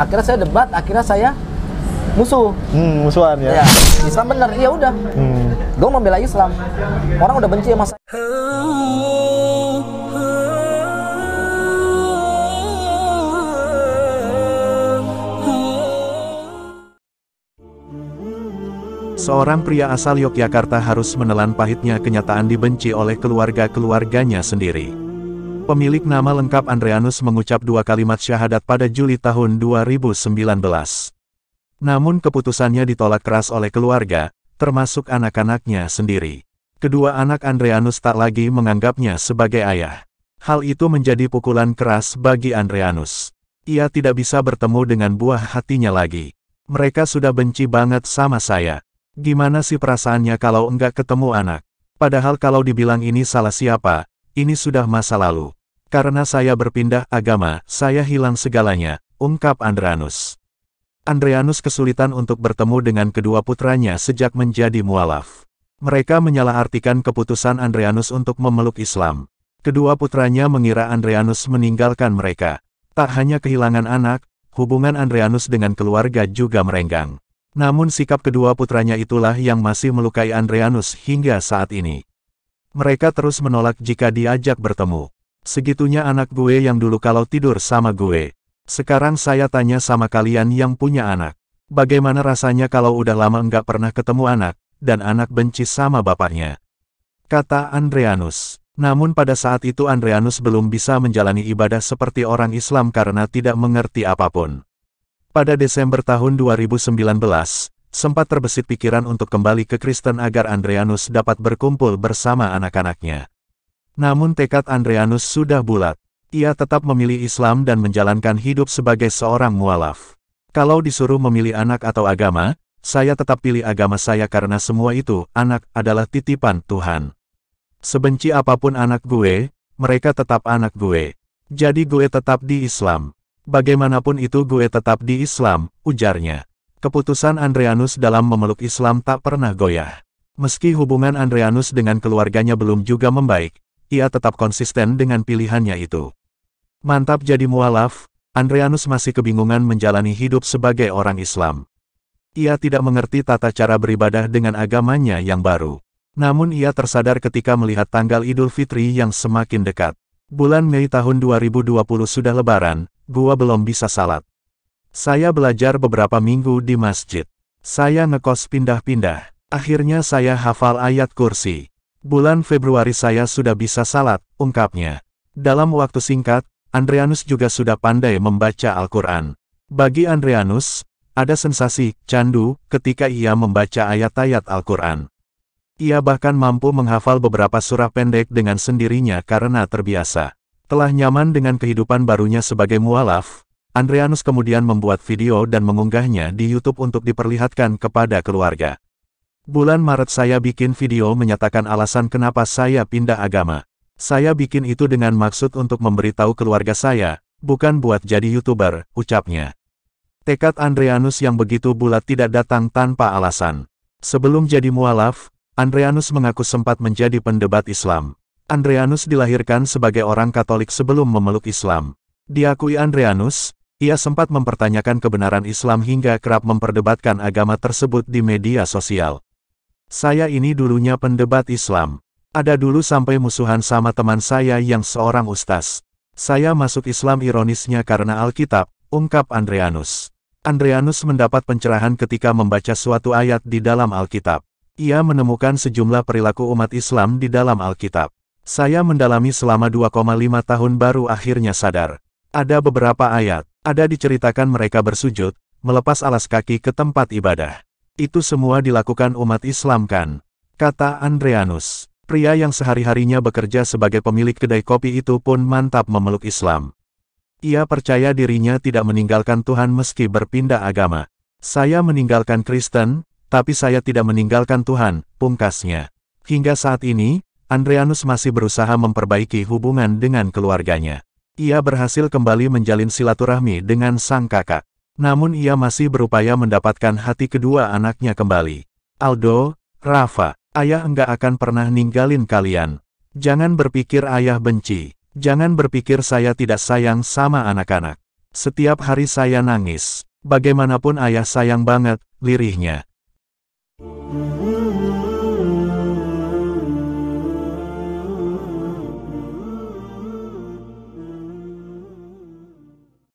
Akhirnya saya debat, akhirnya saya musuh. Musuhan ya. Ya, Islam benar, ya udah. Gue membela Islam. Orang udah benci sama saya. Seorang pria asal Yogyakarta harus menelan pahitnya kenyataan dibenci oleh keluarga-keluarganya sendiri. Pemilik nama lengkap Andreanus mengucap 2 kalimat syahadat pada Juli tahun 2019. Namun keputusannya ditolak keras oleh keluarga, termasuk anak-anaknya sendiri. Kedua anak Andreanus tak lagi menganggapnya sebagai ayah. Hal itu menjadi pukulan keras bagi Andreanus. Ia tidak bisa bertemu dengan buah hatinya lagi. Mereka sudah benci banget sama saya. Gimana sih perasaannya kalau enggak ketemu anak? Padahal kalau dibilang ini salah siapa, ini sudah masa lalu. Karena saya berpindah agama, saya hilang segalanya, ungkap Andreanus. Andreanus kesulitan untuk bertemu dengan kedua putranya sejak menjadi mualaf. Mereka menyalahartikan keputusan Andreanus untuk memeluk Islam. Kedua putranya mengira Andreanus meninggalkan mereka. Tak hanya kehilangan anak, hubungan Andreanus dengan keluarga juga merenggang. Namun sikap kedua putranya itulah yang masih melukai Andreanus hingga saat ini. Mereka terus menolak jika diajak bertemu. Segitunya anak gue yang dulu kalau tidur sama gue. Sekarang saya tanya sama kalian yang punya anak. Bagaimana rasanya kalau udah lama enggak pernah ketemu anak, dan anak benci sama bapaknya? Kata Andreanus. Namun pada saat itu Andreanus belum bisa menjalani ibadah seperti orang Islam karena tidak mengerti apapun. Pada Desember tahun 2019, sempat terbesit pikiran untuk kembali ke Kristen agar Andreanus dapat berkumpul bersama anak-anaknya. Namun tekad Andreanus sudah bulat. Ia tetap memilih Islam dan menjalankan hidup sebagai seorang mualaf. Kalau disuruh memilih anak atau agama, saya tetap pilih agama saya karena semua itu, anak, adalah titipan Tuhan. Sebenci apapun anak gue, mereka tetap anak gue. Jadi gue tetap di Islam. Bagaimanapun itu gue tetap di Islam, ujarnya. Keputusan Andreanus dalam memeluk Islam tak pernah goyah. Meski hubungan Andreanus dengan keluarganya belum juga membaik, ia tetap konsisten dengan pilihannya itu. Mantap jadi mualaf, Andreanus masih kebingungan menjalani hidup sebagai orang Islam. Ia tidak mengerti tata cara beribadah dengan agamanya yang baru. Namun ia tersadar ketika melihat tanggal Idul Fitri yang semakin dekat. Bulan Mei tahun 2020 sudah lebaran, gua belum bisa salat. Saya belajar beberapa minggu di masjid. Saya ngekos pindah-pindah. Akhirnya saya hafal ayat kursi. Bulan Februari saya sudah bisa salat, ungkapnya. Dalam waktu singkat, Andreanus juga sudah pandai membaca Al-Quran. Bagi Andreanus, ada sensasi candu ketika ia membaca ayat-ayat Al-Quran. Ia bahkan mampu menghafal beberapa surah pendek dengan sendirinya karena terbiasa. Telah nyaman dengan kehidupan barunya sebagai mualaf, Andreanus kemudian membuat video dan mengunggahnya di YouTube untuk diperlihatkan kepada keluarga. Bulan Maret saya bikin video menyatakan alasan kenapa saya pindah agama. Saya bikin itu dengan maksud untuk memberitahu keluarga saya, bukan buat jadi YouTuber, ucapnya. Tekad Andreanus yang begitu bulat tidak datang tanpa alasan. Sebelum jadi mualaf, Andreanus mengaku sempat menjadi pendebat Islam. Andreanus dilahirkan sebagai orang Katolik sebelum memeluk Islam. Diakui Andreanus, ia sempat mempertanyakan kebenaran Islam hingga kerap memperdebatkan agama tersebut di media sosial. Saya ini dulunya pendebat Islam. Ada dulu sampai musuhan sama teman saya yang seorang ustaz. Saya masuk Islam ironisnya karena Alkitab, ungkap Andreanus. Andreanus mendapat pencerahan ketika membaca suatu ayat di dalam Alkitab. Ia menemukan sejumlah perilaku umat Islam di dalam Alkitab. Saya mendalami selama 2,5 tahun baru akhirnya sadar. Ada beberapa ayat, ada diceritakan mereka bersujud, melepas alas kaki ke tempat ibadah. Itu semua dilakukan umat Islam kan? Kata Andreanus. Pria yang sehari-harinya bekerja sebagai pemilik kedai kopi itu pun mantap memeluk Islam. Ia percaya dirinya tidak meninggalkan Tuhan meski berpindah agama. Saya meninggalkan Kristen, tapi saya tidak meninggalkan Tuhan, pungkasnya. Hingga saat ini, Andreanus masih berusaha memperbaiki hubungan dengan keluarganya. Ia berhasil kembali menjalin silaturahmi dengan sang kakak. Namun ia masih berupaya mendapatkan hati kedua anaknya kembali. Aldo, Rafa, ayah enggak akan pernah ninggalin kalian. Jangan berpikir ayah benci. Jangan berpikir saya tidak sayang sama anak-anak. Setiap hari saya nangis. Bagaimanapun ayah sayang banget, lirihnya.